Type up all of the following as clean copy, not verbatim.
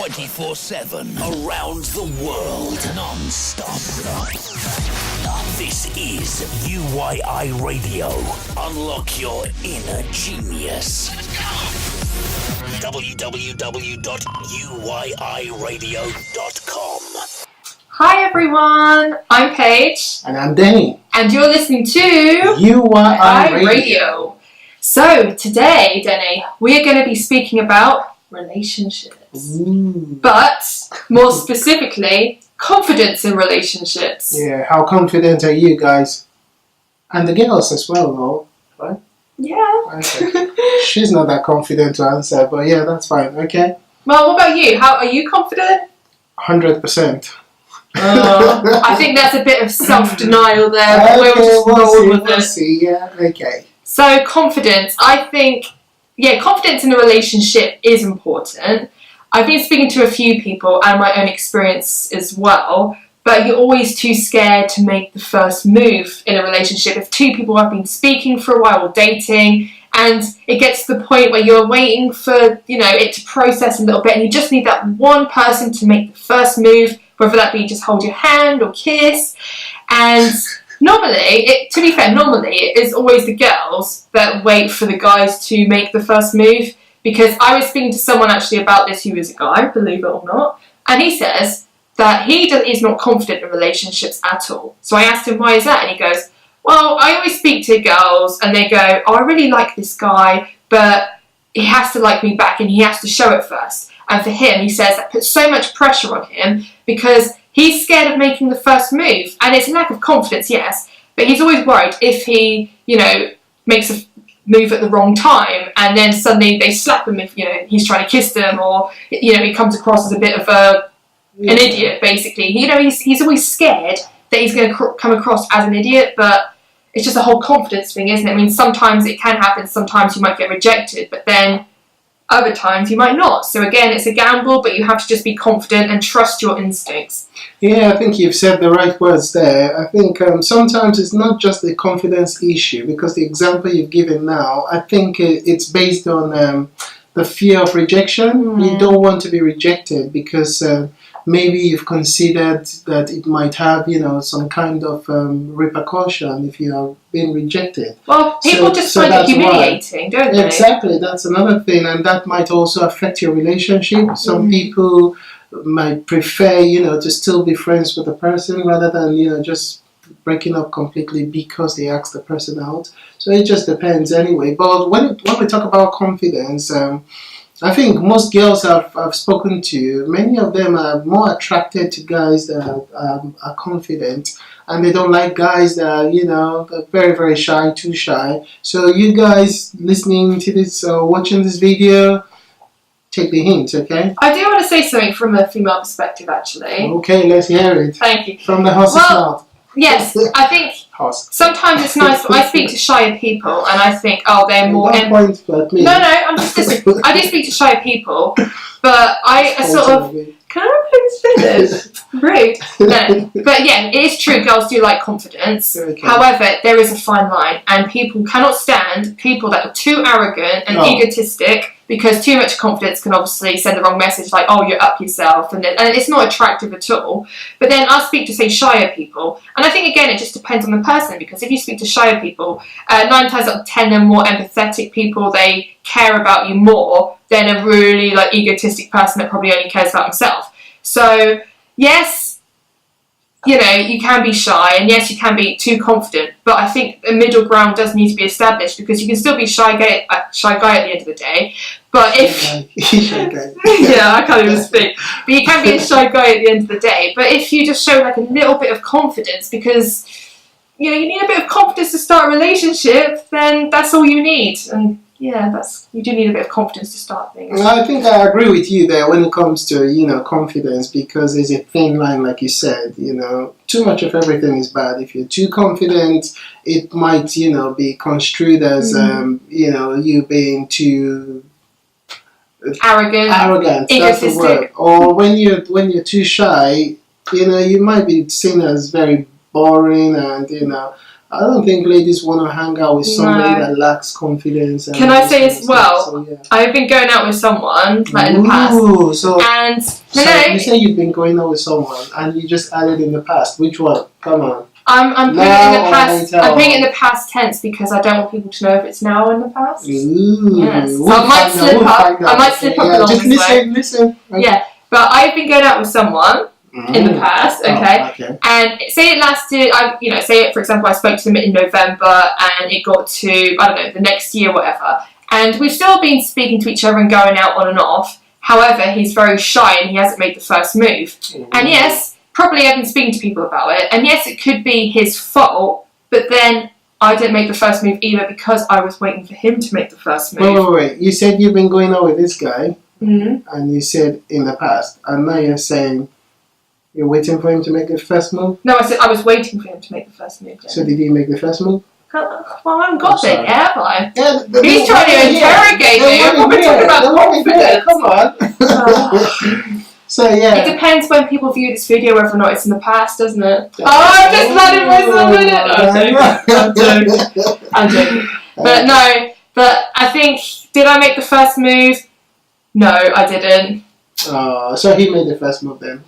24/7 around the world, non-stop. This is UYI Radio. Unlock your inner genius. www.uyiradio.com. Hi everyone, I'm Paige. And I'm Danny. And you're listening to UYI Radio. So today, Danny, we're going to be speaking about relationships. But more specifically, confidence in relationships. Yeah, how confident are you guys? And the girls as well, though, right? Yeah. Okay. She's not that confident to answer, but yeah, that's fine. Okay. Well, what about you? How are you confident? 100%. I think that's a bit of self-denial there, but Okay, we'll just roll with we'll it. see. Yeah, okay. So confidence, I think, confidence in a relationship is important. I've been speaking to a few people and my own experience as well, but you're always too scared to make the first move in a relationship. If two people have been speaking for a while or dating, and it gets to the point where you're waiting for, it to process a little bit, and you just need that one person to make the first move, whether that be just hold your hand or kiss. And normally it is always the girls that wait for the guys to make the first move, because I was speaking to someone actually about this who is a guy, believe it or not, and he says that he is not confident in relationships at all. So I asked him, why is that? And he goes, well, I always speak to girls and they go, oh, I really like this guy, but he has to like me back and he has to show it first. And for him, he says that puts so much pressure on him because he's scared of making the first move. And it's a lack of confidence, yes, but he's always worried if he, makes a move at the wrong time and then suddenly they slap him if, he's trying to kiss them, or, he comes across as a bit of an idiot, basically. He's always scared that he's going to come across as an idiot, but it's just a whole confidence thing, isn't it? I mean, sometimes it can happen, sometimes you might get rejected, but then other times you might not. So again, it's a gamble, but you have to just be confident and trust your instincts. Yeah, I think you've said the right words there. I think sometimes it's not just the confidence issue, because the example you've given now, I think it's based on the fear of rejection. You don't want to be rejected because maybe you've considered that it might have, some kind of repercussion if you are being rejected. Well, people just find it humiliating, don't they? Exactly, that's another thing, and that might also affect your relationship. Some people might prefer, to still be friends with the person rather than, just breaking up completely because they asked the person out. So it just depends anyway. But when we talk about confidence, I think most girls I've spoken to, many of them are more attracted to guys that are confident, and they don't like guys that are, very, very shy, too shy. So you guys listening to this, watching this video, take the hint, okay? I do want to say something from a female perspective, actually. Okay, let's hear it. Thank you. From the horse's mouth. Yes, I think sometimes it's nice. I speak to shyer people, and I think, they're more. Don't point at me. No, I'm just listening. I do speak to shyer people, but I sort of. Can I please finish? Rude. No. But yeah, it is true, girls do like confidence. Okay. However, there is a fine line, and people cannot stand people that are too arrogant and egotistic, because too much confidence can obviously send the wrong message, like, oh, you're up yourself, and it's not attractive at all. But then I'll speak to, say, shyer people, and I think, again, it just depends on the person, because if you speak to shyer people, 9 times out of 10 they're more empathetic people, they care about you more than a really egotistic person that probably only cares about himself. So yes, you can be shy, and yes, you can be too confident, but I think a middle ground does need to be established, because you can still be shy guy at the end of the day. But if yeah, I can't even speak. But you can be a shy guy at the end of the day. But if you just show a little bit of confidence, because you need a bit of confidence to start a relationship, then that's all you need. And yeah, you do need a bit of confidence to start things. Well, I think I agree with you there when it comes to, confidence, because there's a thin line, like you said, too much of everything is bad. If you're too confident, it might, be construed as, you being too arrogant. That's the word. Or when you're too shy, you might be seen as very boring and, I don't think ladies want to hang out with somebody No. that lacks confidence. And Can I all say this as kind of well? stuff, so, yeah. I've been going out with someone like in the past, Ooh, so and so no, you say you've been going out with someone and you just added in the past. Which one? Come on. I'm putting it in Now the or past. later? I'm putting it in the past tense because I don't want people to know if it's now or in the past. Ooh, Yes. So we'll I might find out, slip we'll up. find out. I might slip up Yeah, along just this way. listen. Okay. Yeah, but I've been going out with someone in the past, okay? Oh, okay. And say it lasted, say it, for example, I spoke to them in November and it got to, I don't know, the next year, whatever. And we've still been speaking to each other and going out on and off. However, he's very shy and he hasn't made the first move. And yes, probably I've been speaking to people about it. And yes, it could be his fault, but then I didn't make the first move either because I was waiting for him to make the first move. Wait. You said you've been going out with this guy, Mm-hmm. and you said in the past, and now you're saying you're waiting for him to make the first move. No, I said I was waiting for him to make the first move. So did he make the first move? Well, I haven't got I'm there yet, have I? Yeah, He's trying to interrogate me. I'm probably talking about confidence. Come on. So It yeah. depends when people view this video whether or not it's in the past, doesn't it? Oh, I'm just letting myself in it. I'm joking. But no, but I think, did I make the first move? No, I didn't. So he made the first move then.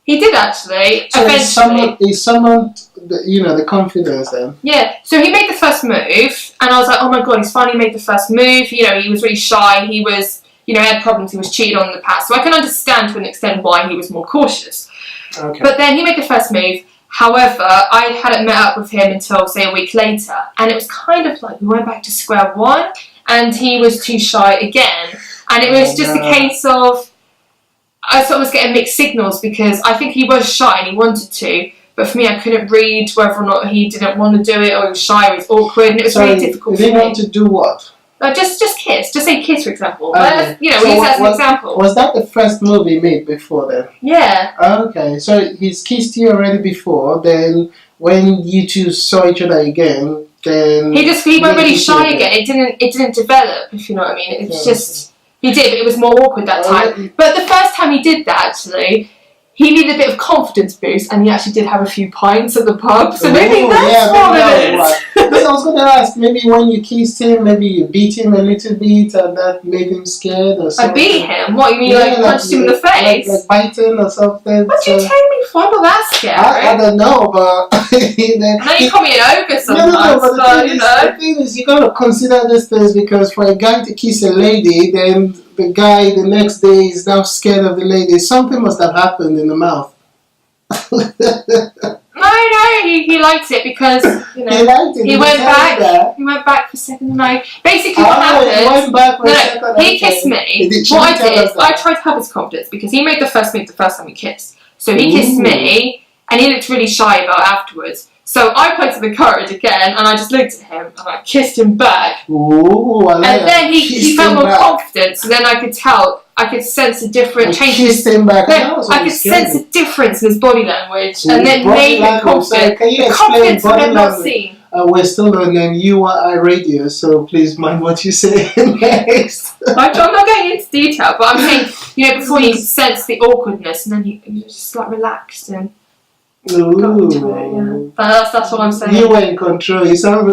He did actually, So eventually. he summoned the confidence then. Yeah, so he made the first move, and I was like, oh my god, he's finally made the first move. You know, he was really shy, he was, he had problems, he was cheated on in the past. So I can understand to an extent why he was more cautious. Okay. But then he made the first move. However, I hadn't met up with him until, say, a week later. And it was kind of like we went back to square one, and he was too shy again. And it was just a case of, I sort of was getting mixed signals because I think he was shy and he wanted to. But for me, I couldn't read whether or not he didn't want to do it or he was shy or he was awkward. And it was really difficult for Did he me. want to do what? Just kiss. Just say kiss, for example. Okay. We So use that as an example. Was that the first move he made before then? Yeah. Okay, so he's kissed you already before. Then when you two saw each other again, then He went really kissed shy you again. It didn't develop, if you know what I mean. It's Yeah. just he did, but it was more awkward that time. But the first time he did that, actually, he needed a bit of confidence boost, and he actually did have a few pints at the pub. So maybe that's what it is. Because I was going to ask, maybe when you kissed him, maybe you beat him a little bit, and that made him scared or I something. beat him. What you mean, like punched him in the face? Like biting or something. What do you take me for? I'm not that scary. I don't know, but I know you call me an ogre no, sometimes, but the thing is, you gotta consider these things because for a guy to kiss a lady, then the guy the next day is now scared of the lady. Something must have happened in the mouth. No, he liked it because He liked it. he Did went tell you back. that? He went back for second night. Basically, what He happened? went back for a No, second. he kissed me. Did What she I tell did us is I that? tried to help his confidence because he made the first move the first time we kissed. So he kissed Ooh. me, and he looked really shy about it afterwards. So I played to the courage again, and I just looked at him and I kissed him back. Ooh, I like And that. then he Kissed felt him more back. confident. So then I could tell, I could sense a different I change in his. kissed him back. That No, was I really could sense scary. a difference in his body language, Ooh, and then body made him language. So confident. can you The explain confidence I body have not language? seen. We're still on URI radio, so please mind what you say next. I'm not going into detail, but I'm saying, before you could sense the awkwardness, and then you just like relaxed and got into it. Yeah. That's what I'm saying. You were in control. You sound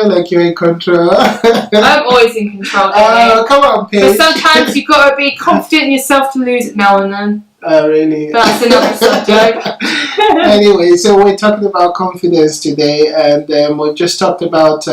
like you're in control. I'm always in control. Don't Come on, but Paige. sometimes you've got to be confident in yourself to lose it now and then. Really? That's another subject. Anyway, so we're talking about confidence today, and we just talked about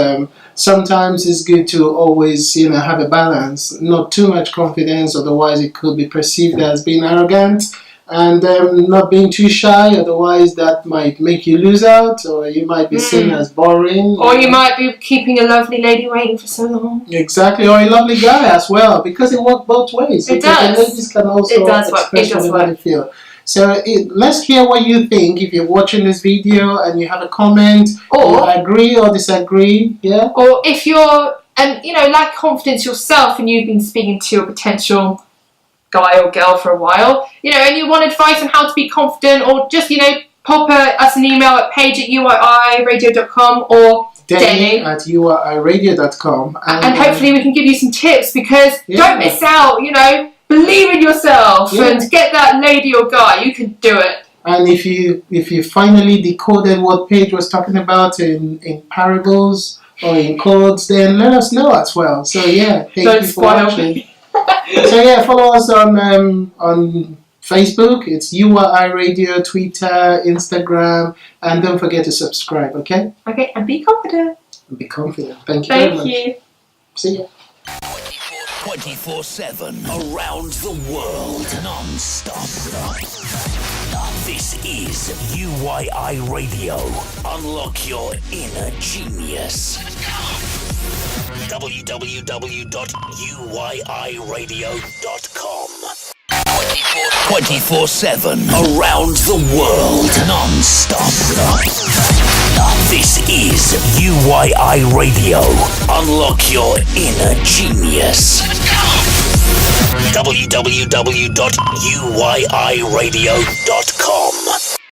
sometimes it's good to always, have a balance, not too much confidence, otherwise it could be perceived as being arrogant, and not being too shy, otherwise that might make you lose out, or you might be seen as boring. Or you might be keeping a lovely lady waiting for so long. Exactly, or a lovely guy as well, because it works both ways. It Because does. The ladies can also It does work. express It does whatever they feel. So let's hear what you think if you're watching this video and you have a comment, Or- you agree or disagree, yeah? Or if you're, lack confidence yourself and you've been speaking to a potential guy or girl for a while, and you want advice on how to be confident, or just, pop us an email at page@uiiradio.com or Denny at uiiradio.com. and hopefully we can give you some tips, because Yeah. don't miss out, believe in yourself Yeah. and get that lady or guy. You can do it. And if you finally decoded what Paige was talking about in parables or in codes, then let us know as well. So yeah, thank you for watching. So yeah, follow us on Facebook. It's UYI Radio, Twitter, Instagram, and don't forget to subscribe. Okay. Okay, and be confident. Be confident. Thank you very much. Thank you. See ya. 24/7 around the world, non-stop. This is UYI Radio. Unlock your inner genius. www.uyiradio.com. 24/7 around the world, non-stop. This is UYI Radio. Unlock your inner genius. www.uyiradio.com.